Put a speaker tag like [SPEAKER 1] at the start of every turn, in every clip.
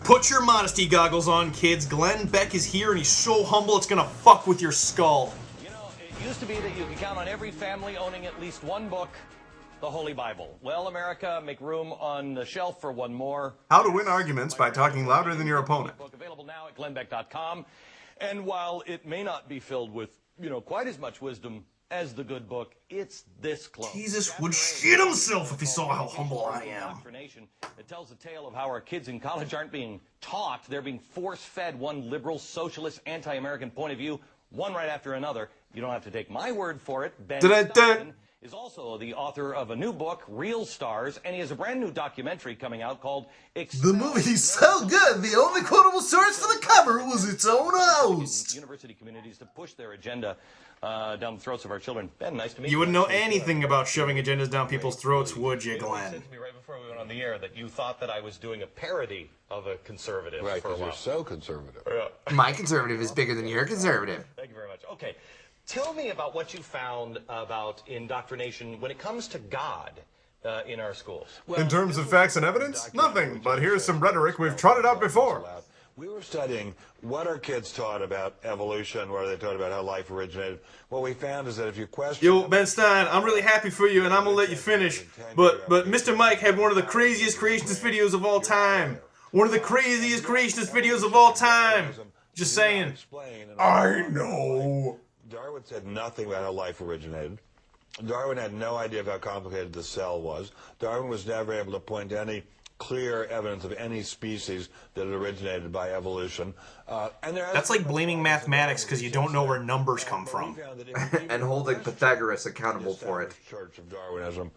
[SPEAKER 1] Put your modesty goggles on, kids. Glenn Beck is here, and he's so humble it's gonna fuck with your skull.
[SPEAKER 2] You know, it used to be that you could count on every family owning at least one book, the Holy Bible. Well, America, make room on the shelf for one more.
[SPEAKER 3] How to win arguments by talking louder than your opponent.
[SPEAKER 2] Book available now at glennbeck.com. And while it may not be filled with, quite as much wisdom as the good book, it's this close.
[SPEAKER 1] Jesus would shit himself if he saw how humble I am.
[SPEAKER 2] It tells the tale of how our kids in college aren't being taught. They're being force-fed one liberal, socialist, anti-American point of view, one right after another. You don't have to take my word for it. Ben Stein is also the author of a new book, Real Stars, and he has a brand new documentary coming out called
[SPEAKER 4] The movie's so good, the only quotable source for the cover was its own host.
[SPEAKER 2] University communities to push their agenda down the throats of our children. Ben, nice to meet you.
[SPEAKER 1] You wouldn't know anything about shoving agendas down people's throats, would you, Glenn?
[SPEAKER 2] You said to me right before we went on the air that you thought that I was doing a parody of a conservative.
[SPEAKER 5] Right, because you're so conservative.
[SPEAKER 4] My conservative is bigger than your conservative.
[SPEAKER 2] Thank you very much. Okay. Tell me about what you found about indoctrination when it comes to God in our schools.
[SPEAKER 3] Well, in terms of facts and evidence, nothing. But here's some rhetoric we've trotted out before.
[SPEAKER 5] We were studying what our kids taught about evolution, what they taught about how life originated. What we found is that if you question...
[SPEAKER 1] Yo, Ben Stein, I'm really happy for you, and I'm gonna let you finish. But Mr. Mike had one of the craziest creationist videos of all time. One of the craziest creationist videos of all time. Just saying.
[SPEAKER 3] I know.
[SPEAKER 5] Darwin said nothing about how life originated. Darwin had no idea of how complicated the cell was. Darwin was never able to point to any clear evidence of any species that had originated by evolution.
[SPEAKER 1] That's like blaming mathematics because you don't know where numbers come from.
[SPEAKER 4] And holding Pythagoras accountable for it.
[SPEAKER 5] Church of Darwinism,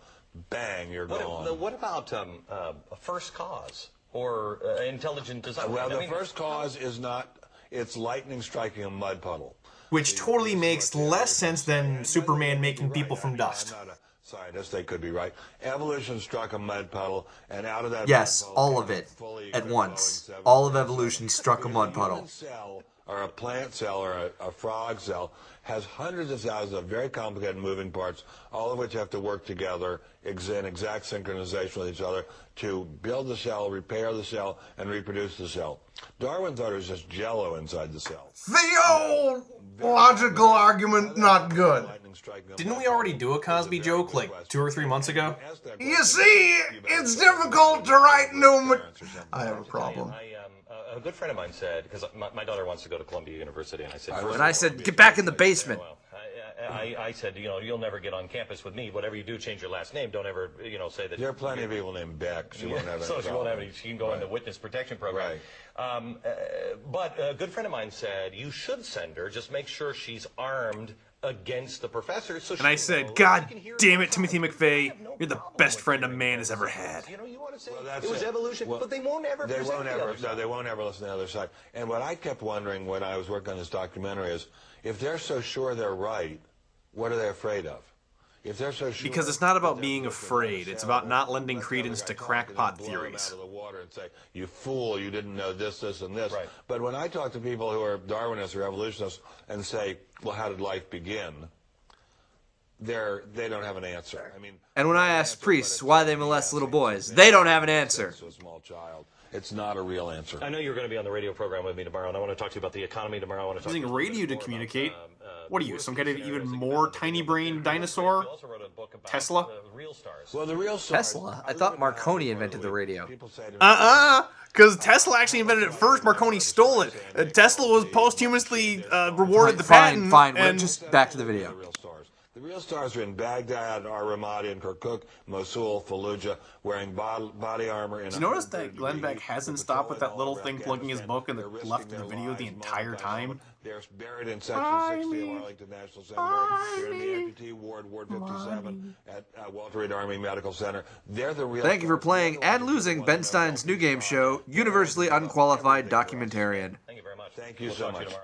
[SPEAKER 5] bang, you're gone.
[SPEAKER 2] What about a first cause or intelligent design?
[SPEAKER 5] Well, the first cause is not, it's lightning striking a mud puddle.
[SPEAKER 1] Which totally makes less sense than Superman making people from dust.
[SPEAKER 5] I'm not a scientist, they could be right. Evolution struck a mud puddle, and out of that
[SPEAKER 4] yes,
[SPEAKER 5] mud puddle
[SPEAKER 4] all of it, at once. All of evolution struck a mud puddle.
[SPEAKER 5] A cell, or a plant cell, or a frog cell, has hundreds of thousands of very complicated moving parts, all of which have to work together in exact synchronization with each other to build the cell, repair the cell, and reproduce the cell. Darwin thought it was just jello inside the cell.
[SPEAKER 4] The old logical argument not good.
[SPEAKER 1] Didn't we already do a Cosby joke like 2 or 3 months ago?
[SPEAKER 4] You see, it's difficult to write new I have a problem.
[SPEAKER 2] A good friend of mine said, because my daughter wants to go to Columbia University, and I said,
[SPEAKER 4] And I said, get back in the basement.
[SPEAKER 2] Well, I said, you'll never get on campus with me. Whatever you do, change your last name. Don't ever, say that.
[SPEAKER 5] There are plenty of people named Beck. She won't have any.
[SPEAKER 2] She won't have any. She can go in the witness protection program.
[SPEAKER 5] Right.
[SPEAKER 2] But a good friend of mine said you should send her. Just make sure she's armed against the professor. So
[SPEAKER 1] and I said, God damn it, Timothy McVeigh, you're the best friend a man has ever had.
[SPEAKER 2] You want to say it was evolution, but they won't ever.
[SPEAKER 5] They won't ever listen to the other side. And what I kept wondering when I was working on this documentary is, if they're so sure they're right, what are they afraid of? If they're so sure,
[SPEAKER 1] because it's not about being afraid. It's about not lending credence to crackpot theories.
[SPEAKER 5] Out of the water and say, you fool, you didn't know this, this, and this.
[SPEAKER 2] Right.
[SPEAKER 5] But when I talk to people who are Darwinists or evolutionists and say, well, how did life begin? They don't have an answer. I mean,
[SPEAKER 4] and when I ask priests why they molest little boys, they don't have an answer.
[SPEAKER 5] To a small child. It's not a real answer.
[SPEAKER 2] I know you're going to be on the radio program with me tomorrow, and I want to talk to you about the economy tomorrow. I want to talk
[SPEAKER 1] using radio to communicate. What are you, some kind of even more tiny-brained dinosaur? Tesla?
[SPEAKER 5] Well, the real stars.
[SPEAKER 4] Tesla? I thought Marconi invented the radio.
[SPEAKER 1] Because Tesla actually invented it first. Marconi stole it. Tesla was posthumously rewarded the patent.
[SPEAKER 4] Fine. We're just back to the video.
[SPEAKER 5] The real stars are in Baghdad, Ramadi, and Kirkuk, Mosul, Fallujah, wearing body armor.
[SPEAKER 1] Did you notice that Glenn Beck hasn't stopped with that little thing plugging his book in the left of the video the entire time?
[SPEAKER 5] They're buried in Section 60 of Arlington National Cemetery. They're in the amputee ward, Ward 57, at Walter Reed Army Medical Center. They're the real.
[SPEAKER 4] Thank you for playing and losing Ben Stein's new game show, Universally Unqualified Documentarian.
[SPEAKER 2] Thank you very much.
[SPEAKER 5] Thank you so much.